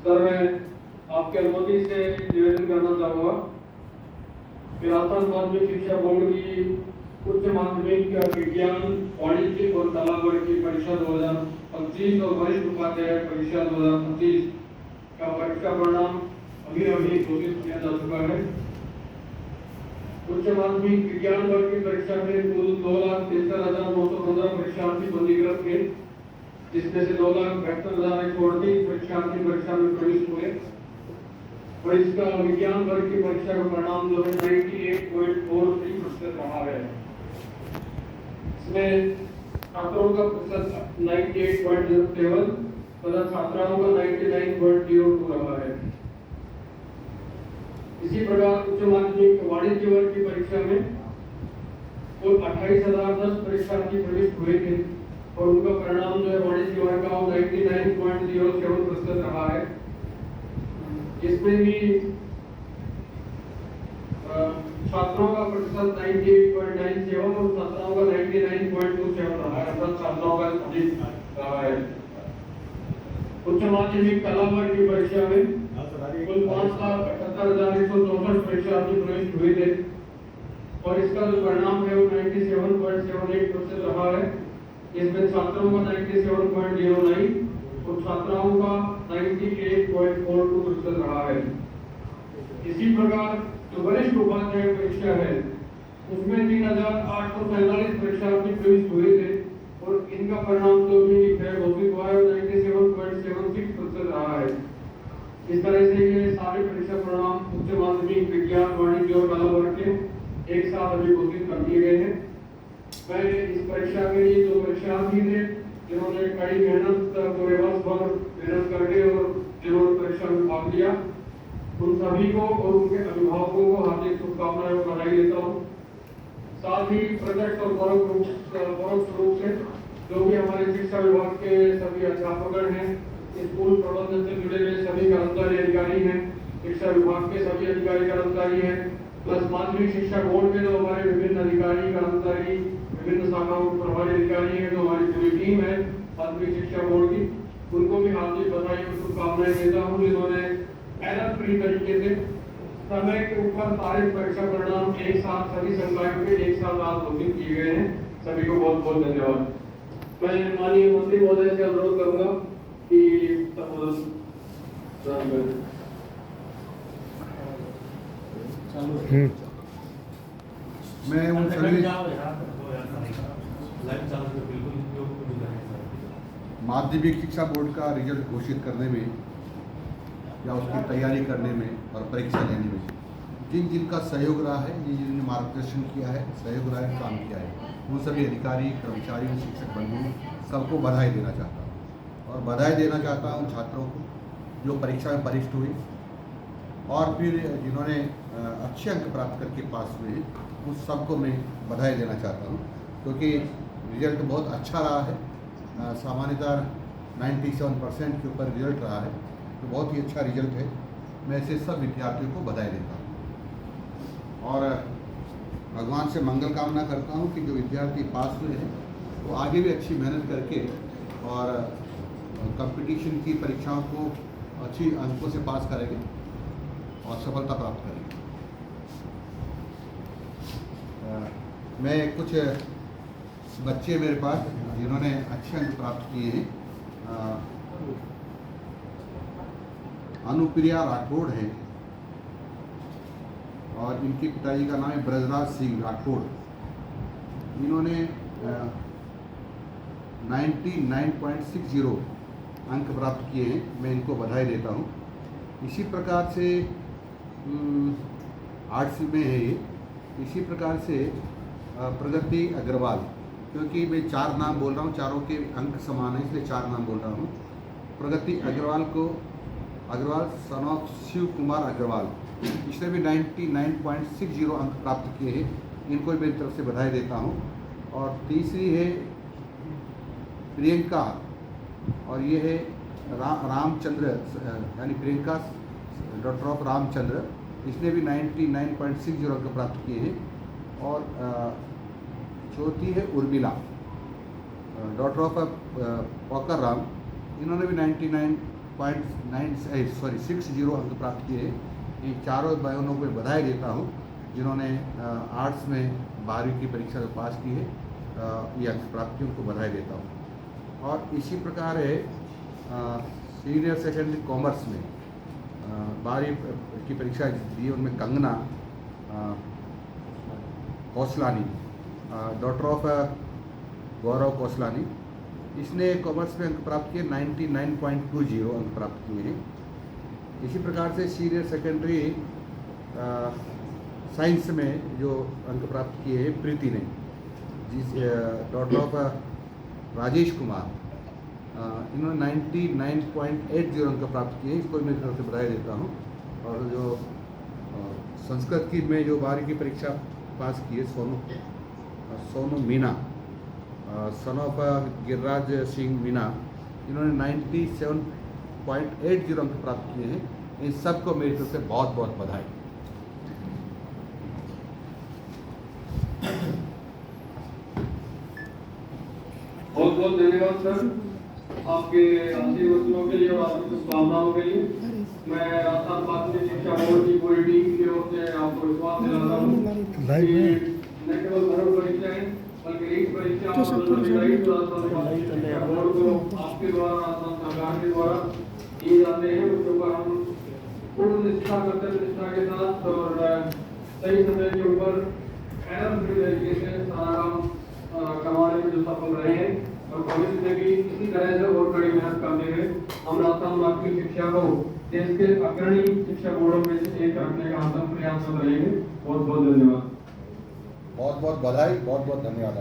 Sir मैं आपके अनुमति से निवेदन करना चाहूँगा कि राजस्थान माध्यमिक शिक्षा बोर्ड की उच्च माध्यमिक विज्ञान वाणिज्य और कला वर्ग की परीक्षा 2025 और वरिष्ठ उपाध्याय परीक्षा 2025 का परीक्षा परिणाम अभी घोषित किया जा चुका है। उच्च माध्यमिक विज्ञान वर्ग की परीक्षा में कुल 2,73,915 परीक्षार्थी पंजीकृत थे, जिसमें से 2,72,138 परीक्षार्थी परीक्षा में प्रवेश हुए और इसका विज्ञान वर्ग की परीक्षा का परिणाम जो है 98.43% रहा है। इसमें छात्रों का प्रतिशत 98.07 तथा छात्राओं का 99.02 रहा है। इसी प्रकार उच्च माध्यमिक वाणिज्य वर्ग की परीक्षा में कुल 28,010 परीक्षार्थी प्रवेश हुए थे और उनका परिणाम जो है वाणिज्य वर्ग का 99.07% रहा है। इसमें भी छात्रों का प्रतिशत 98.97 और छात्राओं का 99.27 रहा है, अर्थात छात्राओं का अधिक रहा है। उच्च माध्यमिक कला वर्ग की परीक्षा में कुल 5,78,164 परीक्षार्थी प्रवेश हुए थे और इसका जो परिणाम है वो 97.78% रहा है। इसमें छात्रों का 97.09 और छात्राओं का 98.42% रहा है। इसी प्रकार जो वरिष्ठ उपाध्याय परीक्षा है उसमें 3,847 परीक्षार्थी प्रवेश हुए थे और इनका परिणाम जो भी है घोषित हुआ है 97.76% रहा है। इस तरह से ये सारे परीक्षा परिणाम उच्च माध्यमिक विज्ञान वाणिज्य और कला वर्ग के एक साथ अभी घोषित कर दिए गए हैं। मैं इस परीक्षा के लिए जो परीक्षार्थी थे जिन्होंने कड़ी मेहनत पूरे वर्ष भर मेहनत करके और जिन्होंने परीक्षा में भाग लिया उन सभी को और उनके अभिभावकों को हार्दिक शुभकामनाएं और बधाई देता हूँ। साथ ही प्रत्यक्ष और परोक्ष रूप से जो भी हमारे शिक्षा विभाग के सभी अध्यापकगण हैं, स्कूल प्रबंधन से जुड़े हुए सभी कर्मचारी अधिकारी हैं, शिक्षा विभाग के सभी अधिकारी कर्मचारी हैं, प्लस माध्यमिक शिक्षा बोर्ड के जो हमारे विभिन्न अधिकारी कर्मचारी विभिन्न शाखाओं के प्रभारी अधिकारी हैं, जो हमारी पूरी टीम है माध्यमिक शिक्षा बोर्ड की, उनको भी हार्दिक बधाई और शुभकामनाएं देता हूँ जिन्होंने एरर फ्री तरीके से समय के ऊपर सारे परीक्षा परिणाम एक साथ सभी संकायों के एक साथ आज घोषित किए गए हैं। सभी को बहुत बहुत धन्यवाद। मैं माननीय मंत्री महोदय से अनुरोध करूंगा कि मैं उन सभी माध्यमिक शिक्षा बोर्ड का रिजल्ट घोषित करने में या उसकी तैयारी करने में और परीक्षा लेने में जिनका सहयोग रहा है, जिन्होंने मार्गदर्शन किया है, सहयोग रहा है, काम किया है, उन सभी अधिकारी कर्मचारी शिक्षक बंधुओं सबको बधाई देना चाहता हूँ और बधाई देना चाहता हूँ छात्रों को जो परीक्षा में वरिष्ठ हुए और फिर जिन्होंने अच्छे अंक प्राप्त करके पास हुए उन सबको मैं बधाई देना चाहता हूँ क्योंकि रिजल्ट बहुत अच्छा रहा है। सामान्यतः 97% के ऊपर रिजल्ट रहा है, तो बहुत ही अच्छा रिजल्ट है। मैं ऐसे सब विद्यार्थियों को बधाई देता हूँ और भगवान से मंगल कामना करता हूँ कि जो विद्यार्थी पास हुए हैं वो आगे भी अच्छी मेहनत करके और कंपटीशन की परीक्षाओं को अच्छी अंकों से पास करेंगे और सफलता प्राप्त करेंगे। मैं कुछ बच्चे मेरे पास जिन्होंने अच्छे अंक प्राप्त किए हैं, अनुप्रिया राठौड़ है और इनके पिताजी का नाम है ब्रजराज सिंह राठौड़। इन्होंने 99.60 अंक प्राप्त किए हैं, मैं इनको बधाई देता हूँ। इसी प्रकार से आर्ट्स में है ये। इसी प्रकार से प्रगति अग्रवाल, क्योंकि मैं 4 नाम बोल रहा हूँ, चारों के अंक समान है इसलिए 4 नाम बोल रहा हूँ। प्रगति अग्रवाल सन ऑफ शिव कुमार अग्रवाल, इसने भी 99.60 अंक प्राप्त किए हैं, इनको भी मेरी तरफ से बधाई देता हूँ। और तीसरी है प्रियंका और ये है रामचंद्र यानी प्रियंका डॉक्टर ऑफ रामचंद्र, इसने भी 99.60 अंक प्राप्त किए हैं। और चौथी है Urmila doctor of poker Ram, इन्होंने भी 99 60 अंक प्राप्त किए। इन चारों बहनों को बधाई देता हूँ जिन्होंने आर्ट्स में 12वीं की परीक्षा में पास की है। ये अंक प्राप्तियों को बधाई देता हूँ। और इसी प्रकार है सीनियर सेकेंडरी कॉमर्स में 12वीं की परीक्षा दी, उनमें कंगना कौसलानी, डॉटर ऑफ गौरव कौसलानी, इसने कॉमर्स में अंक प्राप्त किए 99.20 अंक प्राप्त किए हैं। इसी प्रकार से सीनियर सेकेंडरी साइंस में जो अंक प्राप्त किए हैं प्रीति ने, जिस डॉटर ऑफ राजेश कुमार, इन्होंने 99.80 अंक प्राप्त किए। इसको मैं तरफ से बधाई देता हूँ। और जो संस्कृत की में जो 12वीं की परीक्षा पास की है सोनू मीना, सन ऑफ गिरिराज सिंह मीना, इन्होंने 97.80 अंक प्राप्त किए हैं। इन सबको मेरी तरफ से बहुत बहुत बधाई। बहुत बहुत धन्यवाद सर आपके आशीर्वचनों के लिए और आपकी शुभकामनाओं के लिए। मैं राजस्थान माध्यमिक शिक्षा बोर्ड की पूरी टीम की ओर से आपको विश्वास दिलाता हूँ कि न केवल भरत परीक्षाएं बल्कि एक परीक्षा राजस्थान माध्यमिक शिक्षा बोर्ड को आपके द्वारा राजस्थान सरकार के द्वारा किए जाते हैं। उसके ऊपर हम पूर्ण निष्ठा कर्तव्य निष्ठा के साथ और सही समय के ऊपर एनर्जी तरीके से सारा करवाने में जो सफल रहे हैं और भविष्य में भी इसी तरह से और कड़ी मेहनत करते हुए हम राजस्थान माध्यमिक शिक्षा को देश के अग्रणी शिक्षा बोर्डों में से एक रखने का हम प्रयासरत रहेंगे। बहुत बहुत धन्यवाद। बहुत बहुत बधाई, बहुत बहुत धन्यवाद।